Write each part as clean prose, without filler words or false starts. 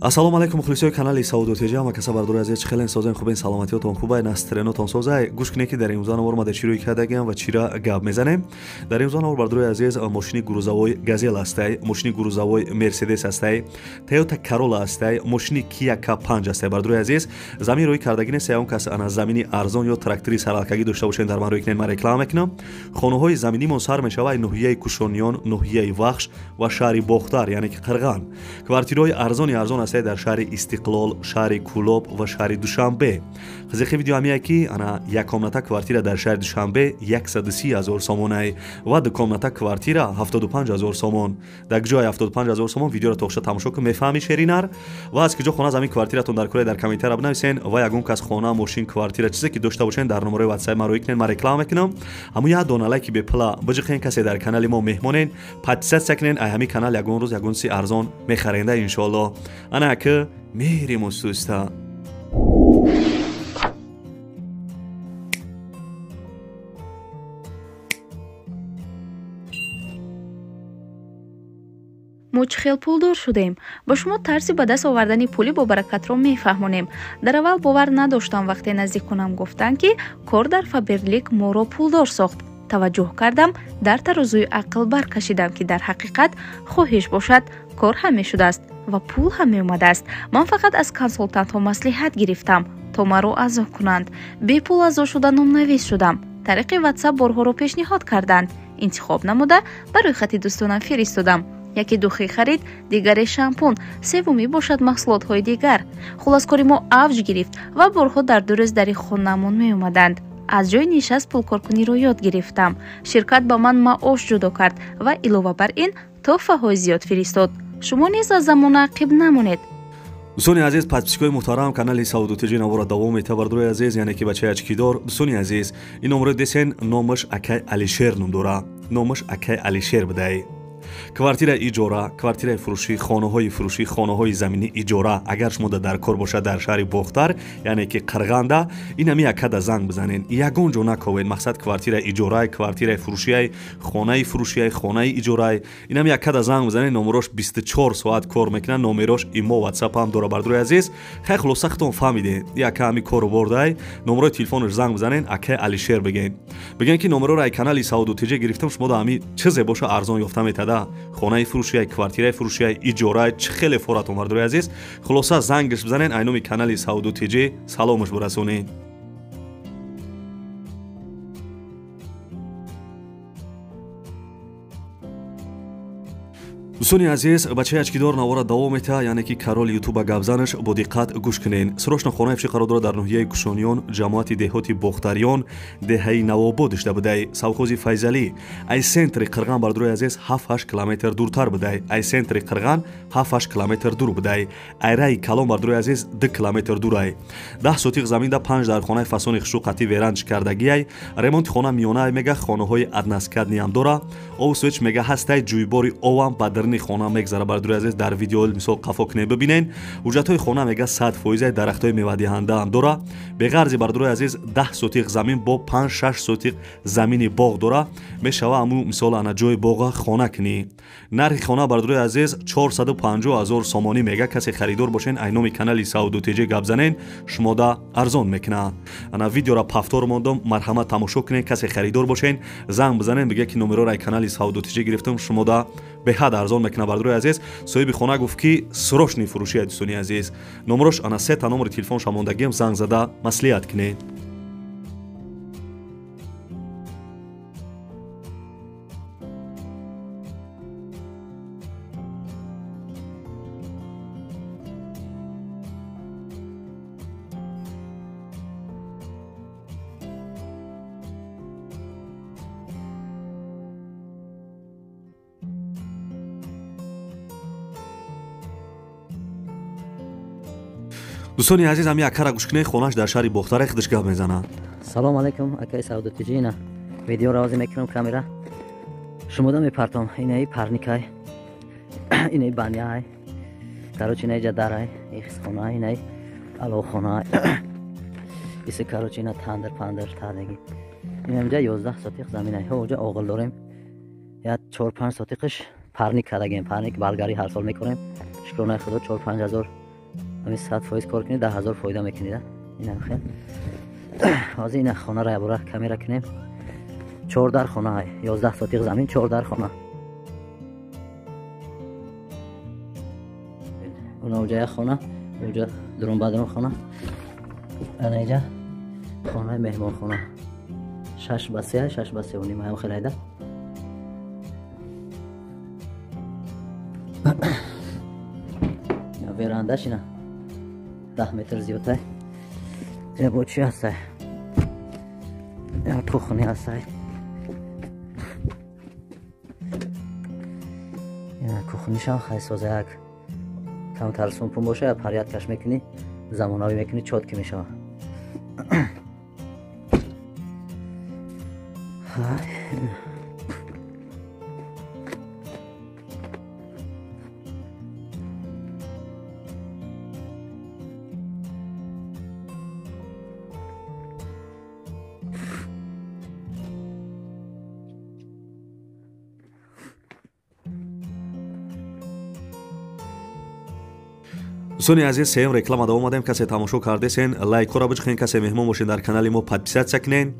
ассалому алайкум мухлисои канали Сауду ТЖ ҳама каса бардори азиз хелен созен хубен саломатиётон хубай настренотон созай гӯш кине ки дар имрӯза навор ма чиро кардагиам ва чира гап мезанем. Дар имрӯза навор бардори азиз мошини грузовой Газел астай, мошини грузовой Мерседес астай, Toyota Corolla астай, мошини Kia K5 астай бардори азиз. Замин рӯй кардагӣ нест ягон кас ана замини арзон ё трактори саралкагӣ дошта бошен дар ман рӯй кинен, ман реклама мекунам. Хонаҳои заминимон сар мешавад ноҳияи Кушониён, ноҳияи Вахш ва шаҳри Бохтар, яъне ки Қирған. Квартираҳои арзони арзон астай дар шаҳри Истиқлол, шаҳри Кӯлоб ва шаҳри Душанбе. Хизиқи видео ҳамия ки ана якомната квартира дар шаҳри Душанбе 130 000 сомонай ва дукомната квартира 75 000 сомон. Дар ҷои 75 000 сомон видеоро тохша тамошо кун мефаҳми шеринар ва аз киҷо хона замин квартиратон дар кӯраи дар комментария бинависен ва ягон кас хона, мошин, квартира чизе ки дошта бошен дар номерои WhatsApp ма рӯй кинен, ман реклама мекунам. Ҳамун як дона лайки бепла биҷиқен касе дар канали мо меҳмонен, подписатсия кунен, ай ҳамин канал ягон рӯз ягон чизи арзон мехаренда иншоалло. Ана ки мерим устуста. мо чӣ хел пулдор шудем? ба шумо тарзи ба даст овардани пули бобаракатро мефаҳмонем. дар аввал бовар надоштам, вақте наздикунам гуфтанд ки кор дар Фаберлик моро пулдор сохт. таваҷҷӯҳ кардам, дар тарозуи ақл баркашидам ки дар ҳақиқат хоҳиш бошад кор ҳам мешудааст ва пул ҳам меомадааст. ман фақат аз консултантҳо маслиҳат гирифтам то маро азо кунанд. бепул азо шуда номнавис шудам. тариқи WhatsApp борҳоро пешниҳод карданд. интихоб намуда ба рӯйхати дӯстонам фиристодам. яке духӣ харид, дигаре шампун, севуми бошад маҳсулотҳои дигар. хулос кори мо авҷ гирифт ва борҳо дар ду рӯз дари хонамон меомаданд. аз ҷои нишаст пулкоркуниро ёд гирифтам. ширкат ба ман маош ҷудо кард ва илова бар ин тоҳфаҳои зиёд фиристод. шумо низ аз замона ақиб намонед. дӯстони азиз, подписчикои муҳтарам, канали Сауду ТЖ навора давом мета бардори азиз, яъне ки бачаи ачкидор. дӯстони азиз, ин номро десен, номаш Акай Алишер ном дора. Номаш Акай Алишер бидай. квартира иҷора, квартираи фурӯшӣ, хонаҳои фурӯшӣ, хонаҳои заминӣ иҷора, агар шумо дар кор бошад дар шаҳри Бохтар, яъне ки Қирғанда, инами якада занг бизанен, ягон ҷо наковен. мақсад квартираи иҷорай, квартираи фурӯшияй, хонаи фурӯшияй, хонаи иҷорай, инами якада занг бизанен, номерош 24 соат кор мекунад. номерош имо WhatsApp ҳам дора бардори азиз. хай хулоса хитон фаҳмиден, яка ҳами кору бордай, номерои телефонаш занг бизанен, Акай Алишер биген. биген ки номероро ай канали Сауду ТЖ гирифтам, шумо да ҳами чизе боша арзон ёфта метада. хонаи фурӯшияй, квартираи фурӯшияй, иҷорай, чӣ хеле форатон бардори азиз. хулоса зангаш бизанен, ай номи канали Сауду ТЖ саломаш бирасонед. дӯстони азиз, бачаи ачкидор навора давом мета, яъне ки Кароли ютуба гапзанаш бо диққат гӯш кунен. срочно хонаи фиши қарор дорад дар ноҳияи Кушониён, ҷамоати деҳоти Бохтариён, деҳаи Навобод ишта бидай, савхози Файзалӣ. ай сентри Қирған бардори азиз 7-8 километр дуртар бидай. ай сентри Қирған 7-8 километр дур бидай. ай раи Калон бардори азиз 2 километр дурай. 10 сотиқ заминда 5 дар хонаи фасони хушуқати веранҷ кардагиай. ремонти хона миёнае мега хонаҳои аднаскадниам дора. овсвеч мега ҳастай ҷӯйбори овам бадр хона мегзара бардори азиз дар видео мисол қафо кунед бибинен. ҳуҷҷатҳои хона мега 100% дарахтҳои мевадиҳанда ам дора. беғарзи бардори азиз 10 сотиқ замин бо 5-6 сотиқ замини боғ дора. мешава аму мисол ана ҷои боға хона кунӣ. нархи хона бардори азиз 450 000 сомонӣ мега. касе харидор бошен, ай номи канали Сауду ТЖ гап занен, шумо да арзон мекуна. ана видеоро павтор мондам, марҳамат тамошо кунен. касе харидор бошен, занг бизанен, биге ки номероро ай канали Сауду ТЖ гирифтам, шумо да беҳад арзон мекуна бардори азиз. соҳиби хона гуфт ки срочни фурӯшия. дӯстони азиз, номерош ана 3 та номери телефонш амондагиам, занг зада маслиҳат кунед. дӯстони азиз, ҳами акара гӯш кунед, хонаш дар шаҳри Бохтар худаш гап мезанад. салом алайкум, акай Сауду ТЖ ина видеоро овоз мекунам, камера шумода мепартом. инаи парникай, инаи баняй, короче инаи ҷадарай, ихсхонай, инаи алохонай, исе короче ина тандр пандр тардаги. инамҷа 11 сотиқ заминай. ҳоҷа оғил дорем, я 4-5 сотиқаш парник кардагем. парник болгарӣ ҳар сол мекунем. شکرانه خدا 4-5 هزار همین 100% کار کنید 10,000 فایده میکنید. این خیلی از این خانه را برای کامیرا کنیم. 4 در خانه های 11 ساتیق زمین 4 در خانه. اون اوجه خانه اوجه درون بدرون خانه. انا اینجا خانه مهمان خانه 6 بسه 6 بسه و نیم هم خیلی ایده. ویراندهش اینه 10 متر زیاده. اینه با چی هسته؟ اینه کوخونی هسته. اینه کوخونیش هم خیلی سازه. یک کم ترسون پون باشه یا پریت کش میکنی زماناوی میکنی چاد که میشه. دوستانی عزیز سیم реклама давом мадем касе тамошо кардесен лайкора бичихен касе меҳмон бошен дар канали мо подписатсия кинен.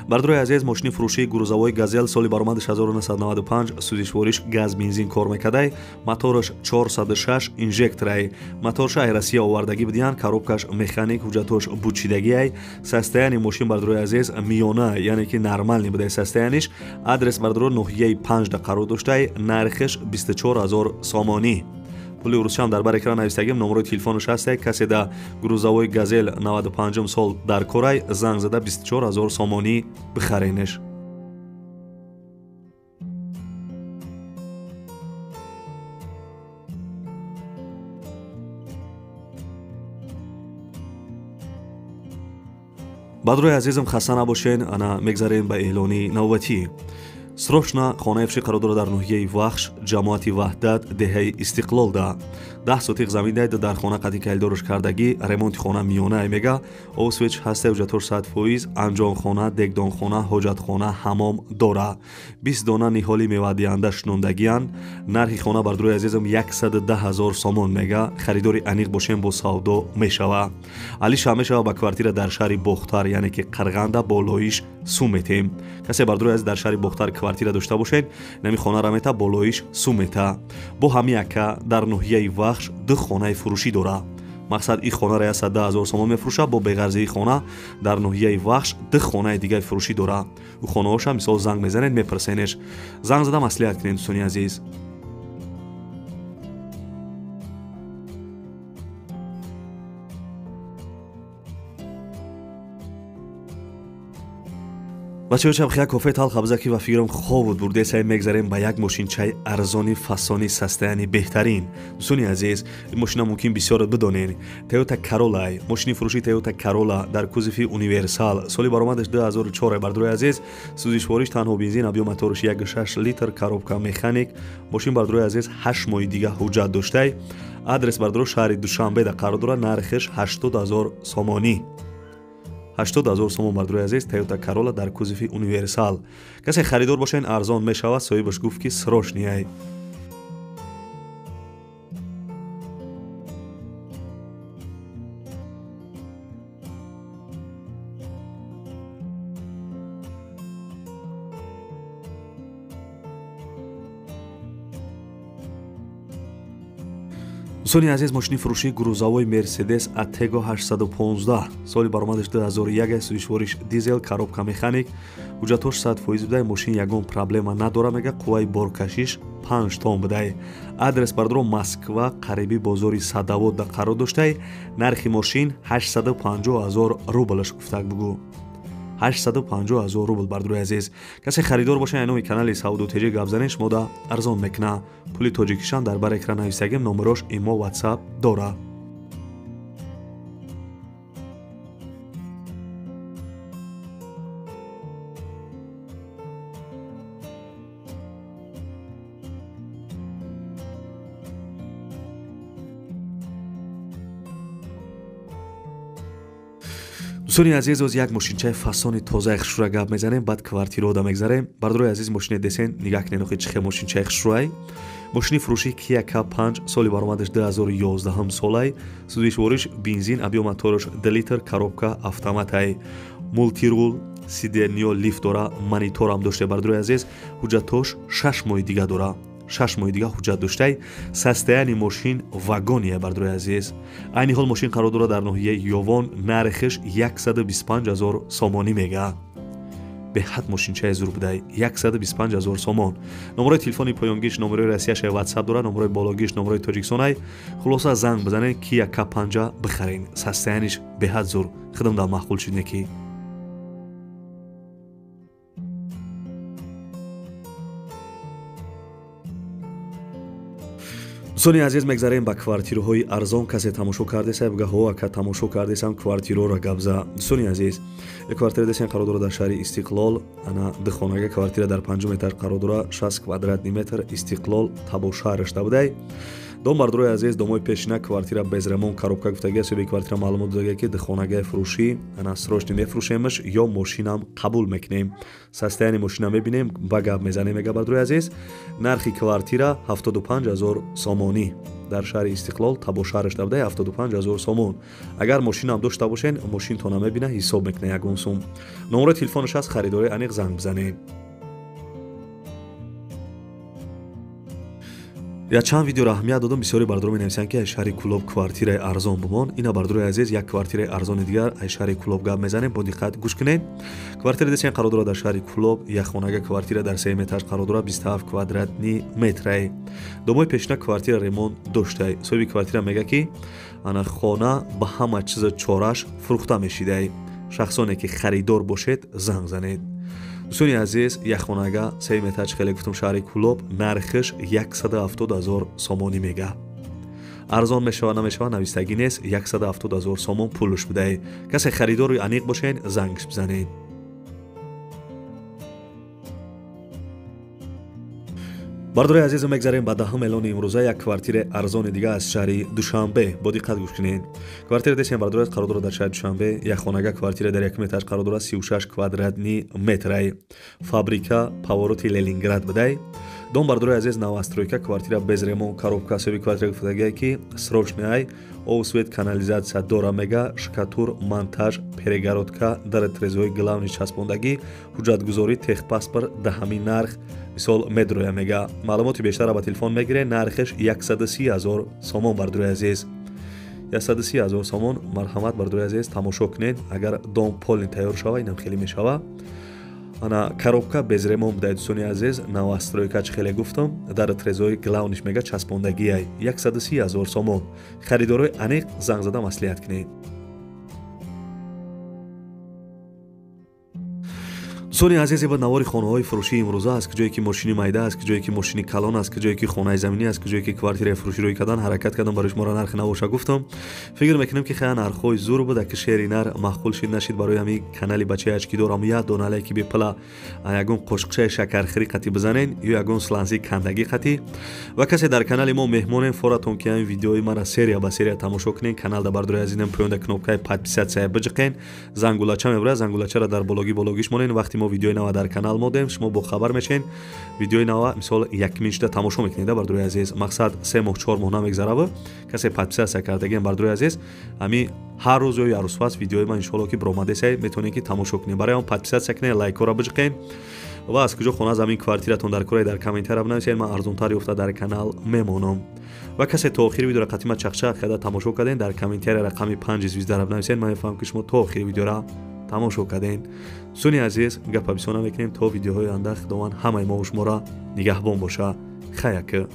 Бардорои азиз мошини фурӯшии грузовои газел соли баромадаш 1995 сӯзишвориш газ бензин кор мекардай. Мотораш 406 инжекторай. Моторша Россия овардагӣ бидиян коробкаш механик ҳуҷҷатош бучидагиай. Састаяни мошин бардорои азиз миёна яъне ки нормални будай састаяниш. Адрес бардоро ноҳияи 5 да қарор доштай. Нархиш 24000 сомонӣ. پولی روسیام در بر اکران نویسته نمره تلفنش هسته. کسی در گروزاوی گازل 95 سال در کره زنگ زده 24000 سامانی بخرینش. бадрои азизам хаста набошен. ана мегзарем ба эълони навбатӣ. срочно хонаи фиши қарор дорад дар ноҳияи вахш ҷамоати ваҳдат деҳаи истиқлол да 10 сотиқ замин дайда дар хона қади калдорш кардагӣ ремонти хона миёна мега освеч ҳасте ҳуҷҷатор 100%, анҷомхона, дегдонхона, ҳоҷатхона, ҳамом дора. 20 дона ниҳоли мевадиҳанда шунондагиян. нархи хона бардорои азизам 110,000 сомон мега. харидори аниқ бошем бо савдо мешава. алиша мешава ба квартира дар шаҳри бохтар яъне ки қарғанда болоиш сум метем. касе бардорои азиз дар шаҳри бохтар квартира дошта бошед нами хонара мета болоиш сум мета. бо ҳами яка дар ноҳияи вахш ду хонаи фурӯшӣ дора. мақсад ин хонара 110,000 сомон мефурӯшад. бо беғарзии хона дар ноҳияи вахш ду хонаи дигаи фурӯшӣ дора. ӯ хонаоша мисол занг мезанед мепарсенеш. занг зада маслиҳат кинед дӯстони азиз. бачаҳо чабхия кофе талх абзаки ва фикрам хоб буд бурдесай мегзарем ба як мошинчаи арзони фасони састаяни беҳтарин. дӯстони азиз ин мошина мумкин бисёрат бидонед. Toyota Corolla мошини фурӯши Toyota Corolla дар кузуфи универсал соли баромадаш 2004 бардорои азиз сӯзишвориш танҳо бензин абъём моториш 1.6 литр коробка механик. мошин бардорои азиз 8 моҳи дига ҳуҷҷат доштай. адрес бардоро шаҳри Душанбе да қарор дорад. нархиш 80,000 сомонӣ. 80,000 сомон бардорои азиз Toyota Corolla дар кузуфи универсал. касе харидор бошен арзон мешавад. соҳибаш гуфт ки срочнияй. дӯстони азиз мошини фурӯшии грузовои Mercedes Atego 815 соли баромадаш 2001 сӯзишвориш дизел коробка механик ҳуҷҷатош 100% будай. мошин ягон проблема надора мега. қувваи боркашиш 5 тонн будай. адрес бардоро Москва қариби бозори Садовод да қарор доштай. нархи мошин 850,000 рублаш гуфтак бугӯ. 850,000 рубл бардорои азиз. касе харидор боша айноми канали Саудотеҷи гап занен шумо да арзон мекуна. пули тоҷикистон дар бар экран нависагем номерош имо WhatsApp дора. дӯстони азиз оз як мошинчаи фасони тозаи хушрӯа гап мезанем баъд квартирода мегзарем. бардорои азиз мошине десен нигаҳ кинен охи чӣ хел мошинчаи хушрӯай. ماشین فروشی کیا K5 سالی برآمدش 2011 سالای سوزشوارش بنزین ابی موتورش 2 لیتر коробка автоматای مولتیرول سیدنیو لیفت داره مانیتور هم داشته بردروی عزیز حجتش 6 ماه دیگه داره 6 ماه دیگه حجت داشته سسته‌انی ماشین واگونیه بردروی عزیز عین حال ماشین قرار داره در ناحیه یوان نرخش 125,000 سومانی میگه به حد ماشین چه زور بده 125,000 سومان نمره تلفنی پایانگیش نمره رسیش واتساپ داره نمره بالاگیش نمره تاجیکستانی خلاصه زنگ بزنین کیا K5 بخرین سسته‌انیش به حد زور خدمت معقول شد نکی دوستانی عزیز میگذاریم به کوارتیرهای ارزان کسی تماشا کرده سه بگه ها که تماشا کرده سم کوارتیرو را گبزه دوستانی عزیز یک کوارتیر دستین قرار داره در شهر استقلال انا ده خانگی کوارتیر در 5 متر قرار داره 60 کوادرات متر استقلال تبو شهرش بوده دو بردروی عزیز دومای پیشینه کوارتیر بزرمون коробка گفتگی سوی کوارتیر معلومات داده که ده خانگی فروشی انا سروش نمیفروشیمش یا ماشینم قبول میکنیم سسته‌انی ماشین میبینیم با گپ میزنیم میگه بردروی عزیز نرخی کوارتیر 75,000 سومانی در شهر استقلال تبو شهرش بوده 75,000 سومون اگر ماشین هم داشته باشین ماشین تو نمیبینه حساب میکنه یگون سوم نمره تلفنش از خریداری انیق زنگ بزنین یا چند ویدیو را اهمیت دادم بسیاری بردار می‌نویسند که شهر کلوب کوارتیر ارزان بمان اینا بردار عزیز یک کوارتیر ارزان دیگر شهر کلوب گپ میزنه با دقت گوش کنید کوارتیر دستین قرار داره در شهر کلوب یک خانگی کوارتیر در 3 متر قرار داره 27 کوادرات متر دومای پیشنا کوارتیر ریمون داشته صاحب کوارتیر میگه که انا خانه با همه چیز چارش فروخته میشیده شخصانی که خریدار باشید زنگ زنید دوستانی عزیز یک خانگی 3 متر خیلی گفتم شهر کلوب نرخش 170,000 سومانی میگه ارزان میشوه نمیشوه نویستگی نیست 170,000 سومون پولش بده کسی خریدار انیق باشین زنگ بزنین بردار عزیز میگذاریم به دهم اعلان امروزه یک کوارتیر ارزان دیگه از شهر دوشنبه با دقت گوش کنین کوارتیر دستین بردار قرار داره در شهر دوشنبه یک خانگی کوارتیر در 1 متر قرار داره 36 کوادرات متر فابریکا پاوروتی لنینگراد بده دون بردار عزیز новостройка کوارتیر بزرمون коробка سوی کوارتیر گفتگی که срочный освет канализация дора мега шкатур монтаж перегородка дар трезои главни часпондагӣ ҳуҷҷатгузорӣ техпаспорт даҳами нарх мисол медроя мега маълумоти бештара ба телефон мегиред нархеш 130,000 сомон бардуи азиз 130,000 сомон марҳамат бардуи азиз тамошо кунед агар дом полни тайёр шава инам хеле мешава ана коробка без ремонт буда дӯстони азиз новостройка чӣ хеле гуфтам дар трезои главниш мега часпондагиай 130,000 сомон харидорои аниқ занг зада маслиҳат кунед دوستان عزیز با نوار خانه‌های فروشی امروزه است که جایی که ماشینی مایده است که جایی که ماشینی کلان است که جایی که خانه زمینی است که جایی که کوارتیر فروشی روی کردن حرکت کردن برای شما را نرخ نواشا گفتم فکر میکنم که خیلی نرخ‌های زور بوده که شعر نر معقول شید نشید برای همین کانال بچه اچکی دارم یا دو لایکی به پلا یگون قشقچه شکرخری قطی بزنین یا یگون سلانسی کندگی قطی و کسی در کانال ما مهمون فوراتون که این ویدیوی مرا سری به سری تماشا کنین کانال دا بردار عزیزم پوند کنوپکای подписаться بجقین زنگولچه میبره زنگولچه را در بالاگیش مونین وقتی ما ویدیوی نو در کانال مودیم شما با خبر میشین ویدیوی نو مثلا 1 مینوت تماشا میکنید بردار عزیز مقصد 3 ماه 4 ماه نمیگذره کسی подписаться کردگی بردار عزیز همین هر روز یا روز پس ویدیوی ما ان شاء الله که برآمده سه میتونید که تماشا کنید برای اون подписаться کنید لایک را بجقین و از کجا خونه زمین کوارتیرتون در کره در کامنت را بنویسید من ارزون تری افته در کانال میمونم و کسی تا آخر ویدیو را قطعا چقچق کرده تماشا کردین در کامنت رقم 5 звезда را بنویسید من میفهمم که شما تا آخر ویدیو را تماشا کردین دوستان عزیز گپ بسیار میکنیم تا ویدیوهای آینده خداوند همه ما و شما را نگهبان باشه خیر